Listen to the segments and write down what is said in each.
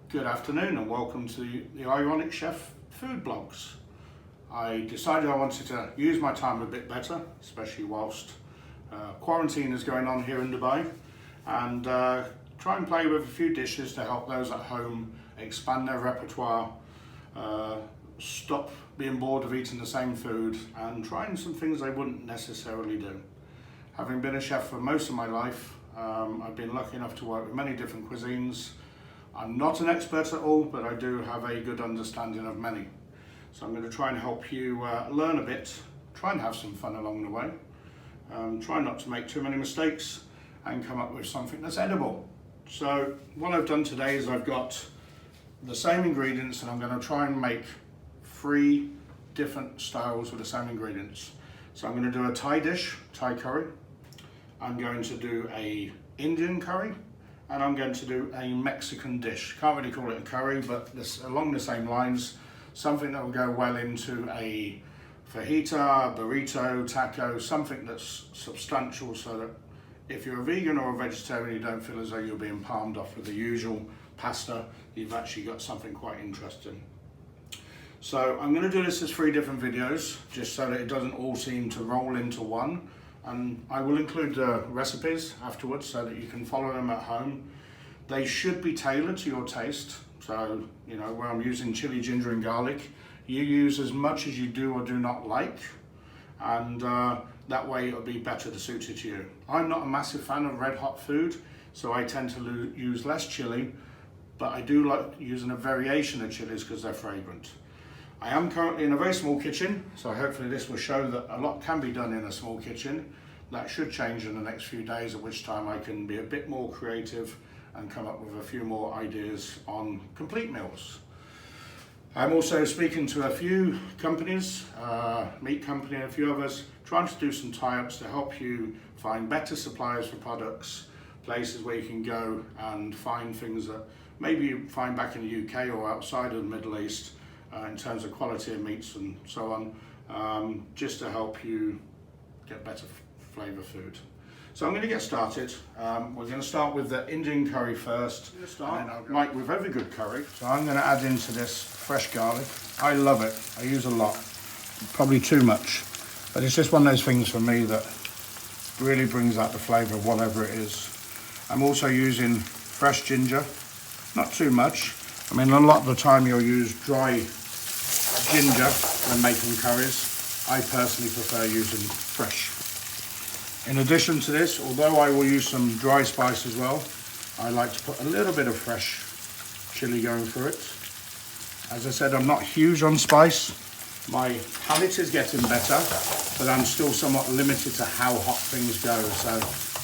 Good afternoon and welcome to the Ironic Chef food blogs. I decided I wanted to use my time a bit better, especially whilst quarantine is going on here in Dubai, and try and play with a few dishes to help those at home expand their repertoire, stop being bored of eating the same food and trying some things they wouldn't necessarily do. Having been a chef for most of my life, I've been lucky enough to work with many different cuisines. I'm not an expert at all, but I do have a good understanding of many. So I'm going to try and help you learn a bit, try and have some fun along the way, try not to make too many mistakes and come up with something that's edible. So what I've done today is I've got the same ingredients and I'm going to try and make 3 different styles with the same ingredients. So I'm going to do a Thai dish, Thai curry. I'm going to do a Indian curry, and I'm going to do a Mexican dish. Can't really call it a curry, but this, along the same lines, something that will go well into a fajita, burrito, taco, something that's substantial so that if you're a vegan or a vegetarian, you don't feel as though you're being palmed off with the usual pasta. You've actually got something quite interesting. So I'm going to do this as 3 different videos, just so that it doesn't all seem to roll into one. And I will include the recipes afterwards so that you can follow them at home. They should be tailored to your taste. So, you know, where I'm using chili, ginger and garlic, you use as much as you do or do not like. And that way it'll be better suited to you. I'm not a massive fan of red hot food, so I tend to use less chili, but I do like using a variation of chilies because they're fragrant. I am currently in a very small kitchen, so hopefully this will show that a lot can be done in a small kitchen. That should change in the next few days, at which time I can be a bit more creative and come up with a few more ideas on complete meals. I'm also speaking to a few companies, meat company and a few others, trying to do some tie-ups to help you find better suppliers for products, places where you can go and find things that maybe you find back in the UK or outside of the Middle East, in terms of quality of meats and so on, just to help you get better flavour food. So I'm going to get started. We're going to start with the Indian curry first. Like with every good curry, so I'm going to add into this fresh garlic. I love it. I use a lot, probably too much, but it's just one of those things for me that really brings out the flavour of whatever it is. I'm also using fresh ginger, not too much. I mean, a lot of the time you'll use dry ginger when making curries. I personally prefer using fresh. In addition to this, although I will use some dry spice as well, I like to put a little bit of fresh chili going through it. As I said, I'm not huge on spice. My palate is getting better, but I'm still somewhat limited to how hot things go. So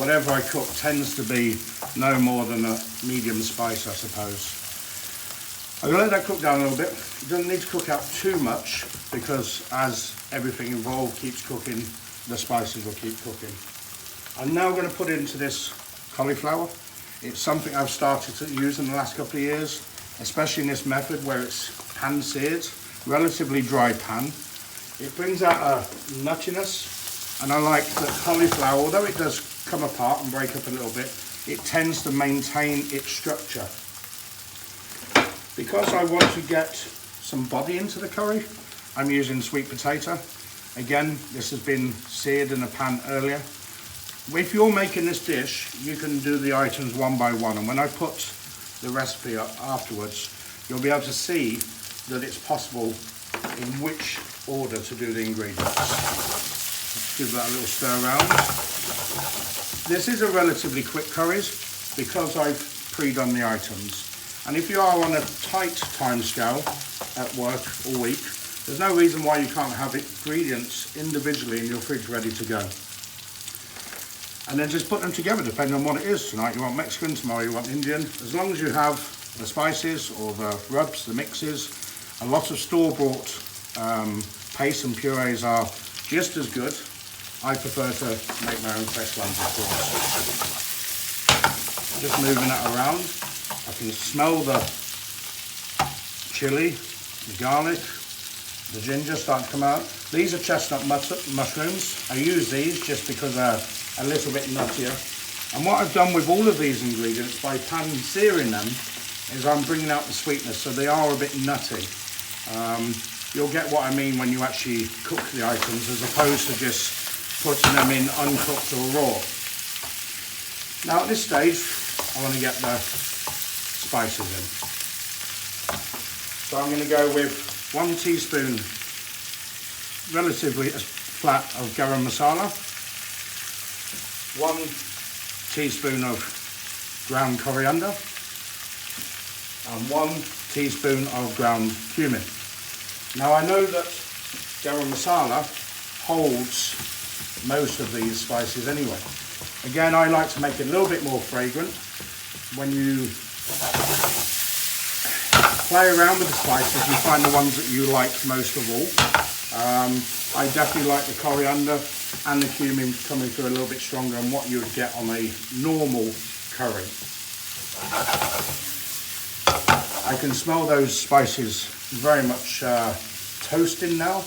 whatever I cook tends to be no more than a medium spice, I suppose. I'm going to let that cook down a little bit. It doesn't need to cook out too much because as everything involved keeps cooking, the spices will keep cooking. I'm now going to put into this cauliflower. It's something I've started to use in the last couple of years, especially in this method where it's pan seared, relatively dry pan. It brings out a nuttiness, and I like that cauliflower, although it does come apart and break up a little bit, it tends to maintain its structure. Because I want to get some body into the curry, I'm using sweet potato. Again, this has been seared in a pan earlier. If you're making this dish, you can do the items one by one, and when I put the recipe up afterwards, you'll be able to see that it's possible in which order to do the ingredients. Let's give that a little stir around. This is a relatively quick curries because I've pre-done the items. And if you are on a tight time scale at work all week, there's no reason why you can't have ingredients individually in your fridge ready to go. And then just put them together depending on what it is. Tonight you want Mexican, tomorrow you want Indian. As long as you have the spices or the rubs, the mixes, a lot of store-bought pastes and purees are just as good. I prefer to make my own fresh ones, of course. Just moving that around. I can smell the chili, the garlic, the ginger starting to come out. These are chestnut mushrooms. I use these just because they're a little bit nuttier. And what I've done with all of these ingredients by pan searing them is I'm bringing out the sweetness, so they are a bit nutty. You'll get what I mean when you actually cook the items, as opposed to just putting them in uncooked or raw. Now at this stage, I want to get the spices in. So I'm going to go with 1 teaspoon, relatively flat, of garam masala, 1 teaspoon of ground coriander, and 1 teaspoon of ground cumin. Now I know that garam masala holds most of these spices anyway. Again, I like to make it a little bit more fragrant. When you play around with the spices, you find the ones that you like most of all. I definitely like the coriander and the cumin coming through a little bit stronger than what you would get on a normal curry. I can smell those spices very much toasting now.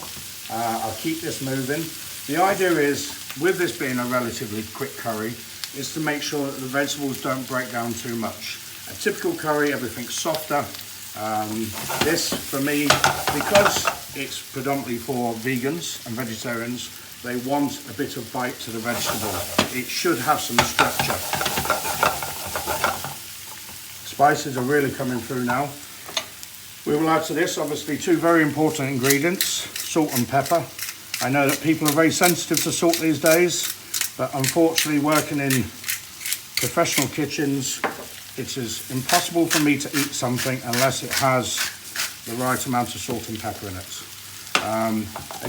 I'll keep this moving. The idea is, with this being a relatively quick curry, is to make sure that the vegetables don't break down too much. A typical curry, everything's softer. This, for me, because it's predominantly for vegans and vegetarians, they want a bit of bite to the vegetable. It should have some structure. Spices are really coming through now. We will add to this, obviously, 2 very important ingredients, salt and pepper. I know that people are very sensitive to salt these days, but unfortunately, working in professional kitchens, it is impossible for me to eat something unless it has the right amount of salt and pepper in it.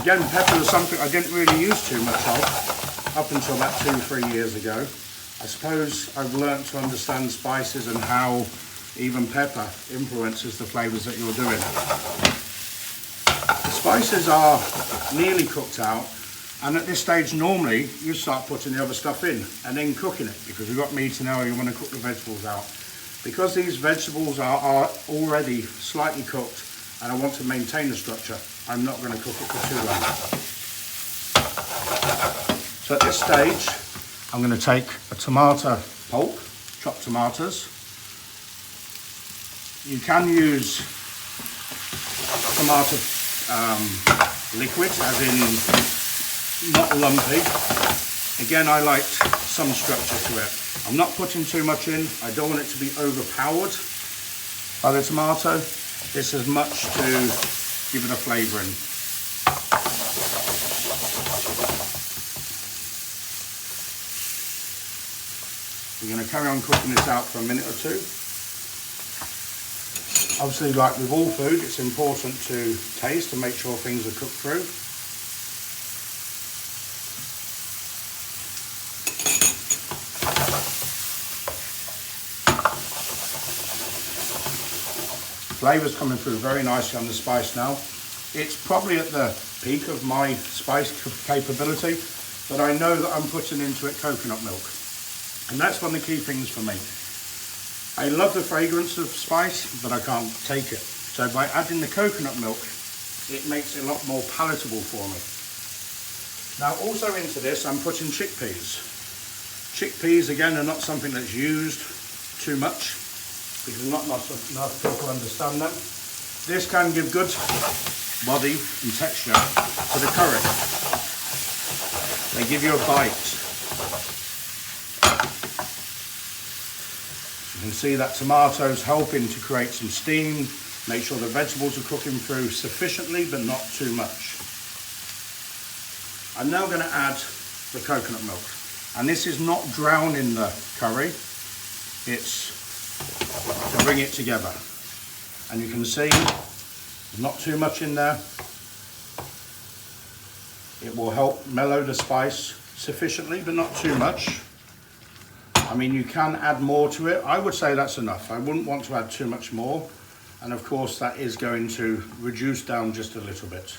Again, pepper is something I didn't really use too much of up until about 2-3 years ago. I suppose I've learnt to understand spices and how even pepper influences the flavours that you're doing. The spices are nearly cooked out, and at this stage normally you start putting the other stuff in and then cooking it, because we've got meat in there, you want to cook the vegetables out. Because these vegetables are already slightly cooked and I want to maintain the structure, I'm not going to cook it for too long. So at this stage I'm going to take a tomato pulp, chopped tomatoes. You can use tomato liquid, as in not lumpy. Again, I like some structure to it. I'm not putting too much in. I don't want it to be overpowered by the tomato. This is much to give it a flavour in. We're going to carry on cooking this out for a minute or 2. Obviously, like with all food, it's important to taste and make sure things are cooked through. Flavour's coming through very nicely on the spice now. It's probably at the peak of my spice capability, but I know that I'm putting into it coconut milk. And that's one of the key things for me. I love the fragrance of spice, but I can't take it. So by adding the coconut milk, it makes it a lot more palatable for me. Now also into this, I'm putting chickpeas. Chickpeas, again, are not something that's used too much, because not enough people understand them. This can give good body and texture to the curry. They give you a bite. You can see that tomatoes helping to create some steam, make sure the vegetables are cooking through sufficiently but not too much. I'm now going to add the coconut milk, and this is not drowning the curry, it's to bring it together. And you can see not too much in there. It will help mellow the spice sufficiently but not too much. I mean, you can add more to it. I would say that's enough. I wouldn't want to add too much more. And of course, that is going to reduce down just a little bit.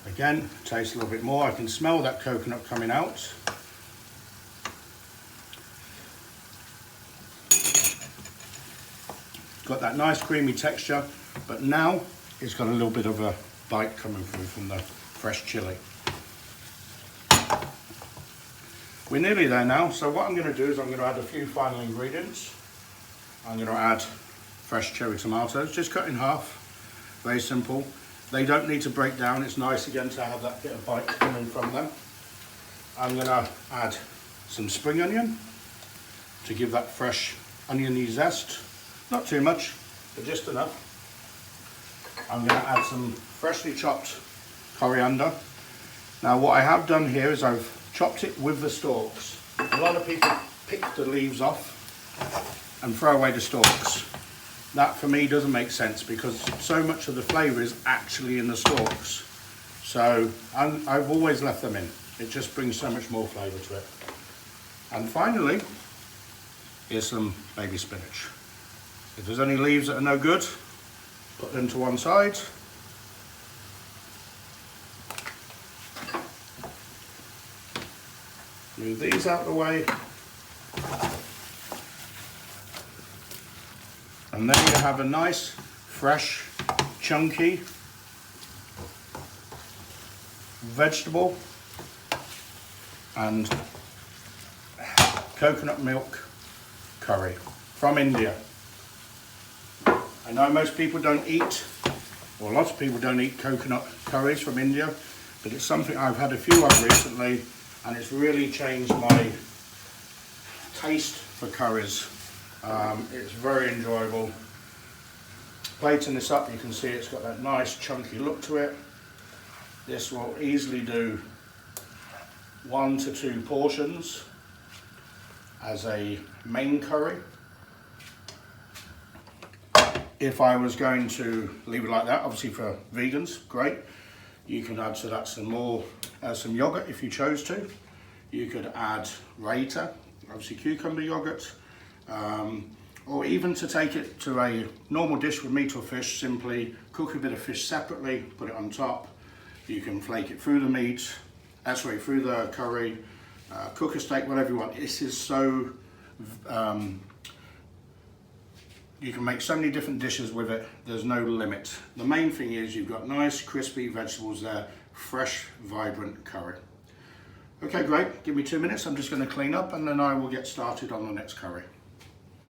Again, taste a little bit more. I can smell that coconut coming out. Got that nice creamy texture, but now it's got a little bit of a bite coming through from the fresh chilli. We're nearly there now, so what I'm going to do is I'm going to add a few final ingredients. I'm going to add fresh cherry tomatoes, just cut in half, very simple. They don't need to break down, it's nice again to have that bit of bite coming from them. I'm going to add some spring onion to give that fresh oniony zest, not too much, but just enough. I'm going to add some freshly chopped coriander. Now what I have done here is I've chopped it with the stalks. A lot of people pick the leaves off and throw away the stalks. That for me doesn't make sense because so much of the flavour is actually in the stalks. So I've always left them in. It just brings so much more flavour to it. And finally, here's some baby spinach. If there's any leaves that are no good, put them to one side. Move these out of the way. And then you have a nice, fresh, chunky vegetable and coconut milk curry from India. I know most people don't eat, or lots of people don't eat coconut curries from India, but it's something I've had a few of recently and it's really changed my taste for curries. It's very enjoyable. Plating this up, you can see it's got that nice chunky look to it. This will easily do 1 to 2 portions as a main curry. If I was going to leave it like that, obviously for vegans, great. You can add to that some more, some yogurt if you chose to. You could add raita, obviously cucumber yogurt, or even to take it to a normal dish with meat or fish, simply cook a bit of fish separately, put it on top. You can flake it through the meat, through the curry, cook a steak, whatever you want. This is so, you can make so many different dishes with it, there's no limit. The main thing is you've got nice crispy vegetables there, fresh, vibrant curry. Okay, great, give me 2 minutes, I'm just going to clean up and then I will get started on the next curry.